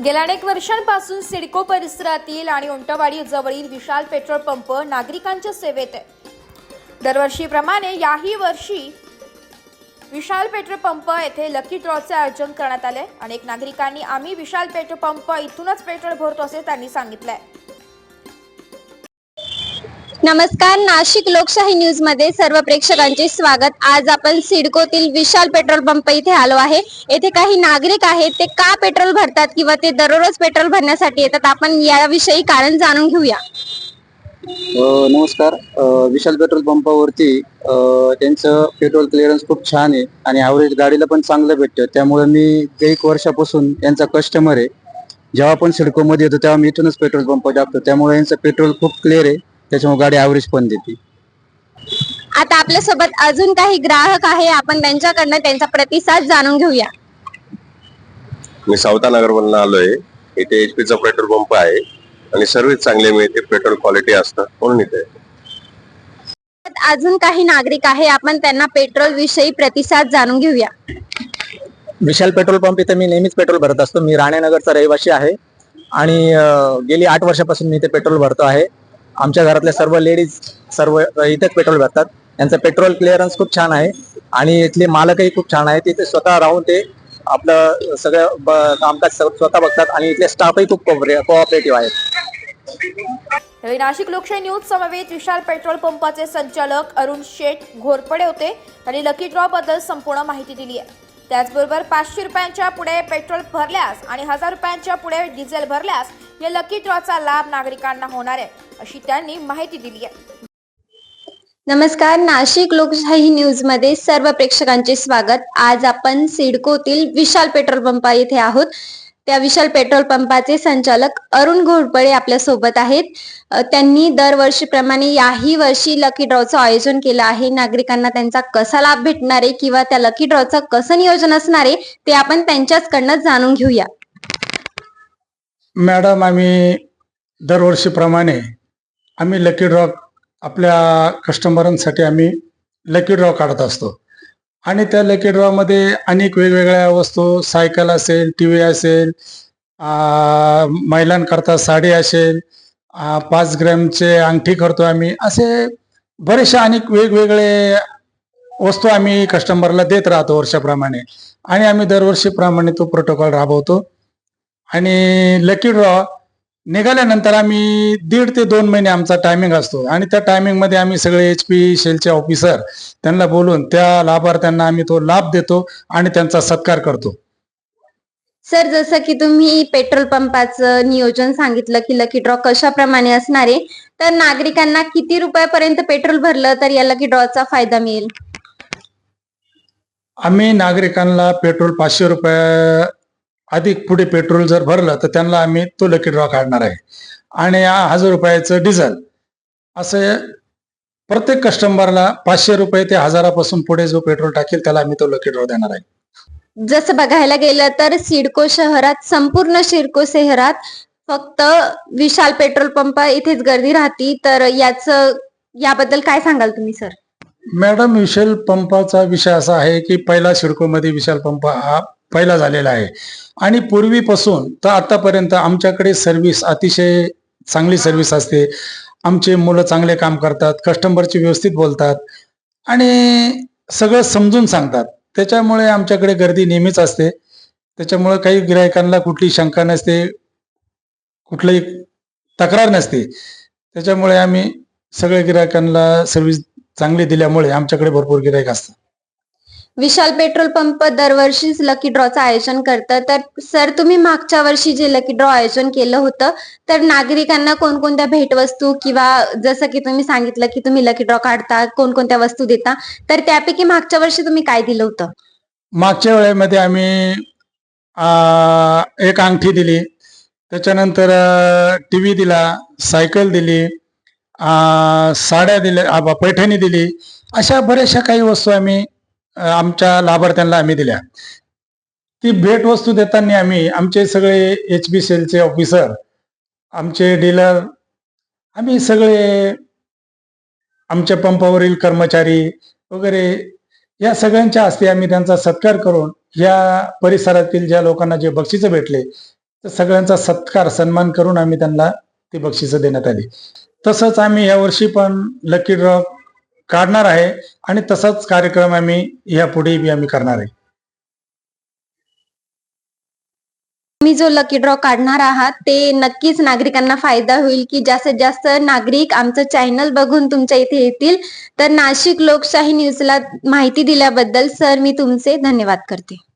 गेल्या अनेक वर्षांपासून सिडको परिसरातील आणि उंटवाडी जवळील विशाल पेट्रोल पंप नागरिकांच्या सेवेत आहे। दरवर्षीप्रमाणे याही वर्षी विशाल पेट्रोल पंप येथे लकी ड्रॉचे आयोजन करण्यात आले। अनेक नागरिकांनी आम्ही विशाल पेट्रोल पंप इथूनच पेट्रोल भरतो असे त्यांनी सांगितले। नमस्कार, नाशिक लोकशाही न्यूज मध्ये सर्व प्रेक्षकांचे स्वागत। आज आपण सिडकोतील विशाल पेट्रोल पंप इथे आलो आहे। येथे काही नागरिक आहेत, ते का पेट्रोल भरतात किंवा ते दररोज पेट्रोल भरण्यासाठी येतात, आपण याविषयी कारण जाणून घेऊया। नमस्कार। विशाल पेट्रोल पंपावरती त्यांचं पेट्रोल क्लिअरन्स खूप छान आहे आणि ॲव्हरेज गाडीला पण चांगलं भेटतं। त्यामुळे मी 1 वर्षापासून यांचा कस्टमर आहे। जेव्हा पण सिडकोमध्ये येतो तेव्हा मी इथूनच पेट्रोल पंप टाकतो, त्यामुळे यांचं पेट्रोल खूप क्लिअर आहे, त्याच्यामुळे गाडी ॲव्हरेज पण देते। आता आपल्यासोबत अजून काही ग्राहक आहे, आपण त्यांच्याकडनं त्यांचा प्रतिसाद जाणून घेऊया। मी सावता नगरमधून आलोय। इथे एचपीचा पेट्रोल पंप आहे आणि सर्व्हिस चांगली मिळते, पेट्रोल क्वालिटी असतं म्हणून इथे। अजून काही नागरिक आहे, आपण त्यांना पेट्रोल विषयी प्रतिसाद जाणून घेऊया। विशाल पेट्रोल पंप इथे मी नेहमीच पेट्रोल भरत असतो। मी राणेनगरचा रहिवासी आहे आणि गेली 8 वर्षापासून मी इथे पेट्रोल भरतो आहे। आमच्या घरातल्या सर्व लेडीज सर्व इथेच पेट्रोल भरतात। यांचं पेट्रोल क्लिअरन्स खूप छान आहे आणि इथले मालकही खूप छान आहेत। तिथे स्वतः राहून ते आपलं सगळं कामकाज स्वतः बघतात आणि इथले स्टाफही खूप कोऑपरेटिव्ह आहेत। नाशिक लोकशाही न्यूज समवेत विशाल पेट्रोल पंपाचे संचालक अरुण शेठ घोरपडे होते। त्यांनी लकी ड्रॉ बद्दल संपूर्ण माहिती दिली आहे। त्याचबरोबर 500 रुपयांच्या पुढे पेट्रोल भरल्यास आणि 1000 रुपयांच्या पुढे डिझेल भरल्यास या लकी ड्रॉचा लाभ नागरिकांना होणार आहे, अशी त्यांनी माहिती दिली आहे। नमस्कार, नाशिक लोकशाही न्यूज मध्ये सर्व प्रेक्षकांचे स्वागत। आज आपण सिडकोतील विशाल पेट्रोल पंप येथे आहोत। त्या विशाल पेट्रोल पंपाचे संचालक अरुण घोरपडे आपल्या सोबत आहेत। त्यांनी दरवर्षीप्रमाणे याही वर्षी लकी ड्रॉचं आयोजन केलं आहे। नागरिकांना त्यांचा कसा लाभ भेटणार आहे किंवा त्या लकी ड्रॉचं कसं नियोजन असणार आहे ते आपण त्यांच्याचकडनं जाणून घेऊया। मॅडम, आम्ही दरवर्षीप्रमाणे आम्ही लकी ड्रॉ आपल्या कस्टमरांसाठी आम्ही लकी ड्रॉ काढत असतो आणि त्या लकी ड्रॉमध्ये अनेक वेगवेगळ्या वस्तू, सायकल असेल, टीव्ही असेल, महिलांकरता साडी असेल, 5 ग्रॅमचे अंगठी करतो आम्ही। असे बरेचसे अनेक वेगवेगळे वस्तू आम्ही कस्टमरला देत राहतो वर्षाप्रमाणे आणि आम्ही दरवर्षीप्रमाणे तो प्रोटोकॉल राबवतो। आणि लकी ड्रॉ निघाल्यानंतर आम्ही 1.5 ते 2 महिने आमचा टायमिंग असतो आणि त्या टायमिंगमध्ये आम्ही सगळे HP शेलचे ऑफिसर त्यांना बोलून त्या लाभार्थ्यांना आम्ही तो लाभ देतो आणि त्यांचा सत्कार करतो। सर, जसं की तुम्ही पेट्रोल पंपाचं नियोजन सांगितलं की लकी ड्रॉ कशा प्रमाणे असणार आहे, तर नागरिकांना किती रुपयापर्यंत पेट्रोल भरलं तर या लकी ड्रॉचा फायदा मिळेल? आम्ही नागरिकांना पेट्रोल 500 रुपये अधिक पुढे पेट्रोल जर भरलं तर त्यांना आम्ही तो लकी ड्रॉ काढणार आहे आणि 1000 रुपयाचं डिझेल, असं प्रत्येक कस्टमरला 500 रुपये ते 1000 पासून पुढे जो पेट्रोल टाकेल त्याला आम्ही तो लकी ड्रॉ देणार आहे। जसं बघायला गेलं तर सिडको शहरात, संपूर्ण सिडको शहरात फक्त विशाल पेट्रोल पंप इथेच गर्दी राहती, तर याबद्दल काय सांगाल तुम्ही सर? मॅडम, विशाल पंपाचा विषय असा आहे की पहिला सिडकोमध्ये विशाल पंप हा पहिला झालेला आहे आणि पूर्वीपासून तर आतापर्यंत आमच्याकडे सर्व्हिस अतिशय चांगली सर्व्हिस असते। आमचे मुलं चांगले काम करतात, कस्टमरची व्यवस्थित बोलतात आणि सगळं समजून सांगतात, त्याच्यामुळे आमच्याकडे गर्दी नेहमीच असते। त्याच्यामुळे काही गिरायकांना कुठली शंका नसते, कुठलीही तक्रार नसते। त्याच्यामुळे आम्ही सगळ्या गिरायकांना सर्व्हिस चांगली दिल्यामुळे आमच्याकडे भरपूर गिरायक असतात। विशाल पेट्रोल पंप दरवर्षीच लकी ड्रॉचं आयोजन करतं, तर सर तुम्ही मागच्या वर्षी जे लकी ड्रॉ आयोजन केलं होतं तर नागरिकांना कोणकोणत्या भेटवस्तू किंवा जसं की तुम्ही सांगितलं की तुम्ही लकी ड्रॉ काढता, कोणकोणत्या वस्तू देता, तर त्यापैकी मागच्या वर्षी तुम्ही काय दिलं होतं? मागच्या वेळेमध्ये आम्ही एक अंगठी दिली, त्याच्यानंतर टीव्ही दिला, सायकल दिली, साड्या दिल्या, पैठणी दिली। अशा बऱ्याचशा काही वस्तू आम्ही आमच्या लाभार्थ्यांना आम्ही दिल्या। ती भेटवस्तू देताना आम्ही आमचे सगळे HP सेलचे ऑफिसर, आमचे डीलर, आम्ही सगळे आमच्या पंपावरील कर्मचारी वगैरे या सगळ्यांच्या हस्ते आम्ही त्यांचा सत्कार करून या परिसरातील ज्या लोकांना जे बक्षीस भेटले तर सगळ्यांचा सत्कार सन्मान करून आम्ही त्यांना ती बक्षिसं देण्यात आली. तसंच आम्ही यावर्षी पण लकी ड्रॉ काढणार आहे आणि तसाच कार्यक्रम आम्ही यापुढे बी आम्ही करणार आहे. तुम्ही जो लकी ड्रॉ काढणार आहात ते नक्कीच नागरिकांना फायदा होईल की जास्तीत जास्त नागरिक आमचं चॅनल बघून तुमच्या इथे येतील. तर नाशिक लोकशाही न्यूजला माहिती दिल्याबद्दल सर मी तुमचे धन्यवाद करते.